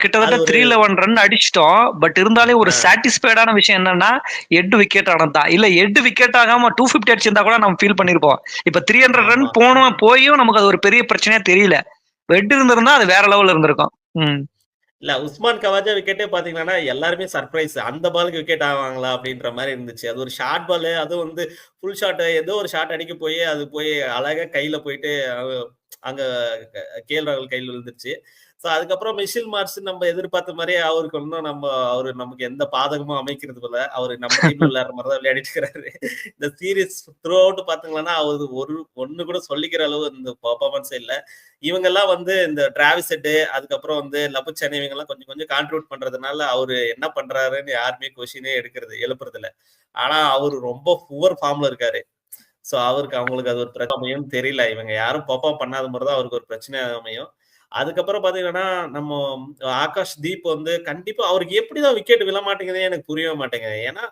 கிட்டத்தட்ட அது ஒரு 311 ரன் அடிச்சுட்டோம். பட் இருந்தாலும் ஒரு ஆ. சாட்டிஸ்ஃபைடான விஷயம் என்னன்னா, 8 விக்கெட் ஆனது தான். இல்ல 8 விக்கெட் ஆகாம 250 அடிச்சிருந்தா கூட நம்ம ஃபீல் பண்ணியிருப்போம். இப்ப 300 ரன் ஆமா. போயும் நமக்கு அது ஒரு பெரிய பிரச்சனையா தெரியல. 8 இருந்திருந்தா அது வேற லெவல்ல இருந்திருக்கும். ம். இல்ல உஸ்மான் கவாஜா விக்கெட்டே பார்த்தீங்கன்னா, எல்லாருமே சர்ப்ரைஸ். அந்த பாலுக்கு விக்கெட் ஆவாங்களா? அப்படின்ற மாரி இருந்துச்சு. அது ஒரு ஷார்ட் பாலு. அதுவும் வந்து ஃபுல் ஷாட் ஏதோ ஒரு ஷாட் அடிக்க போயி, அது போய் அழகா கையில போயிட்டு அங்க கே.எல். ராகுல் கையில விழுந்துருச்சு. ஸோ அதுக்கப்புறம் மிஷில் மார்ஷ் நம்ம எதிர்பார்த்த மாரியே அவருக்கு ஒண்ணும் அவரு நமக்கு எந்த பாதகமும் அமைக்கிறது இல்ல. அவரு நம்ம டீம்ல விளையாடுற மாரி தான் விளையாடிட்டு இருக்கிறாரு. இந்த சீரிஸ் த்ரூ அவுட் பார்த்தீங்கன்னா, அவரு ஒண்ணு கூட சொல்லிக்கிற அளவு இந்த பெர்ஃபார்மன்ஸே இல்ல. இவங்கெல்லாம் வந்து இந்த டிராவிஸ் ஹெட் அதுக்கப்புறம் வந்து லபுச்சன் இவங்கெல்லாம் கொஞ்சம் கொஞ்சம் கான்ட்ரிபியூட் பண்றதுனால, அவரு என்ன பண்றாருன்னு யாருமே கொஸ்டினே எழுப்புறதில்ல. ஆனா அவரு ரொம்ப புவர் ஃபார்ம்ல இருக்காரு. சோ அவங்களுக்கு அது ஒரு பிரச்சனை அமையும்னு தெரியல. இவங்க யாரும் பெர்ஃபார்ம் பண்ணாத மாரி தான் அவருக்கு ஒரு பிரச்சனையா அமையும். அதுக்கப்புறம் பார்த்தீங்கன்னா, நம்ம ஆகாஷ் தீப் வந்து கண்டிப்பா அவருக்கு எப்படிதான் விக்கெட் விழ மாட்டேங்குதுன்னே எனக்கு புரியவே மாட்டேங்குது. ஏன்னா